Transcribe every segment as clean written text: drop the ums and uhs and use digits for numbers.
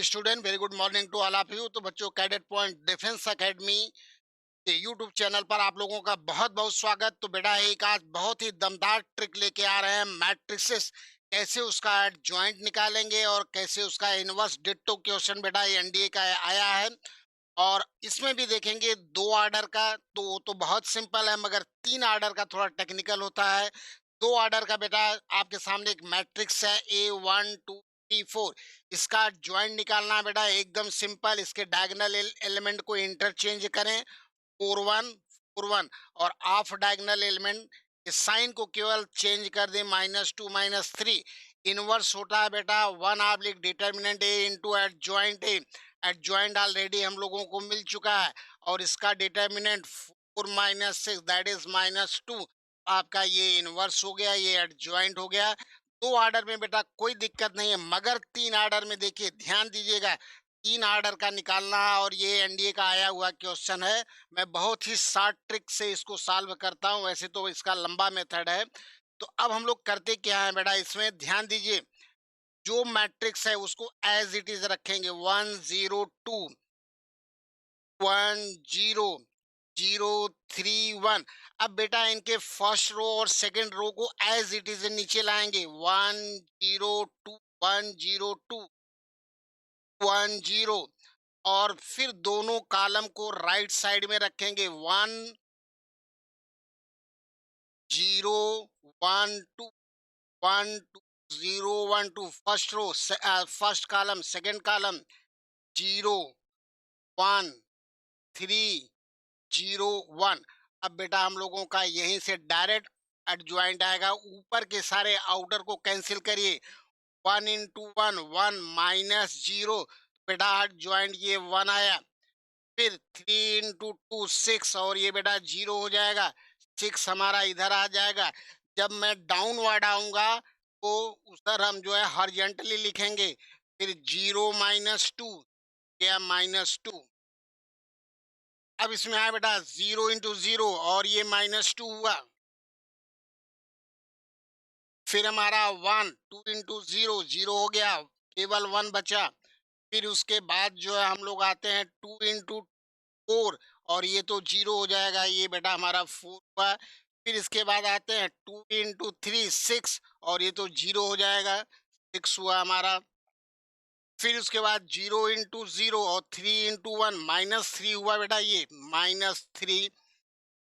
Student, very good morning to all of you. तो बच्चों, Cadet Point Defence Academy के YouTube channel पर आप लोगों का बहुत बहुत स्वागत। तो बेटा, एक आज बहुत ही दमदार ट्रिक लेके आ रहे हैं, मैट्रिसेस कैसे उसका ज्वाइंट निकालेंगे और कैसे उसका इनवर्स डिट्टो क्वेश्चन बेटा ये एनडीए का आया है। और इसमें भी देखेंगे दो ऑर्डर का, तो वो तो बहुत सिंपल है, मगर तीन ऑर्डर का थोड़ा टेक्निकल होता है। दो ऑर्डर का बेटा आपके सामने एक मैट्रिक्स है A1 2 3 4। इसका ज्वाइंट निकालना है बेटा, एकदम सिंपल। इसके डायगोनल एलिमेंट को इंटरचेंज करें, 4 1 4 1, और ऑफ डायगोनल एलिमेंट के साइन को केवल चेंज कर दें, -2 -3। इनवर्स होता है बेटा 1 determinant A into adjoint A। Adjoint already हम लोगों को मिल चुका है, और इसका डिटर्मिनेंट 4 - 6 दैट इज -2। आपका ये इनवर्स हो गया, ये एट ज्वाइंट हो गया। दो ऑर्डर में बेटा कोई दिक्कत नहीं है, मगर तीन ऑर्डर में देखिए, ध्यान दीजिएगा, तीन ऑर्डर का निकालना है। और ये एनडीए का आया हुआ क्वेश्चन है। मैं बहुत ही शॉर्ट ट्रिक से इसको सॉल्व करता हूँ, वैसे तो इसका लंबा मेथड है। तो अब हम लोग करते क्या है बेटा, इसमें ध्यान दीजिए, जो मैट्रिक्स है उसको एज इट इज रखेंगे, 1 0 2 1 0 0 3 1। अब बेटा इनके फर्स्ट रो और सेकंड रो को एज इट इज नीचे लाएंगे, 1 0 2 1 0 2 1 0। और फिर दोनों कॉलम को राइट साइड में रखेंगे, 1 0 1 2 1 2 first row, first column, second column, 0 1 3 0 1। अब बेटा हम लोगों का यहीं से डायरेक्ट एडजॉइंट आएगा। ऊपर के सारे आउटर को कैंसिल करिए, 1 × 1 1 - 0। बेटा एडजॉइंट ये 1 आया। फिर 3 × 2 6, और ये बेटा 0 हो जाएगा। 6 हमारा इधर आ जाएगा। जब मैं डाउनवर्ड आऊंगा तो उधर हम जो है हॉरिजॉन्टली लिखेंगे। फिर 0 - 2 या -2। अब इसमें आया बेटा 0 × 0, और ये -2 हुआ। फिर हमारा 1 2 × 0 0 हो गया, केवल 1 बचा। फिर उसके बाद जो है हम लोग आते हैं 2 × 4, और ये तो 0 हो जाएगा, ये बेटा हमारा 4 हुआ। फिर इसके बाद आते हैं 2 × 3 6, और ये तो 0 हो जाएगा, 6 हुआ हमारा। फिर उसके बाद 0 × 0 और 3 × 1 -3 हुआ बेटा, ये -3।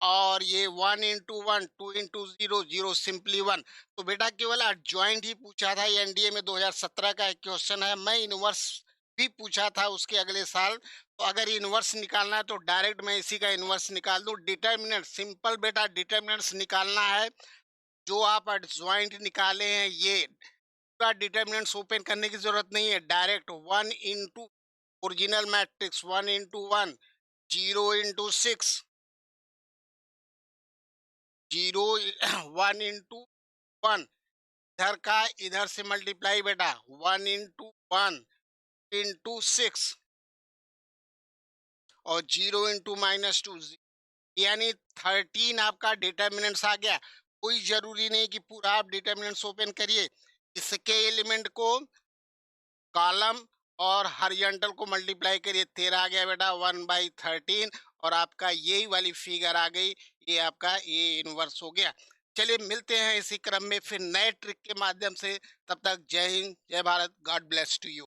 और ये 1 × 1 2 × 0 0 सिंपली 1। तो बेटा केवल ज्वाइंट ही पूछा था, ये एनडीए में 2017 का एक क्वेश्चन है। मैं इनवर्स भी पूछा था उसके अगले साल। तो अगर इनवर्स निकालना है तो डायरेक्ट मैं इसी का इनवर्स निकाल दूं। डिटर्मिनेंट सिंपल बेटा, डिटर्मिनेंट्स निकालना है। जो आप ज्वाइंट निकाले हैं, ये पूरा डिटर्मिनेंट्स ओपन करने की जरूरत नहीं है, डायरेक्ट 1 इंटू ओरिजिनल मैट्रिक्स, 1 × 1 0 × 6, 0 1 × 1, इधर का इधर से मल्टीप्लाई बेटा, 1 × 1 × 6, और 0 × -2, यानी 13 आपका डिटर्मिनेंट्स आ गया। कोई जरूरी नहीं कि पूरा आप डिटर्मिनेंट्स ओपन करिए। इसके एलिमेंट को कॉलम और हॉरिजॉन्टल को मल्टीप्लाई करिए, 13 आ गया बेटा, 1/13। और आपका यही वाली फिगर आ गई, ये आपका ये इनवर्स हो गया। चलिए मिलते हैं इसी क्रम में फिर नए ट्रिक के माध्यम से। तब तक जय हिंद, जय Bharat, god bless to you.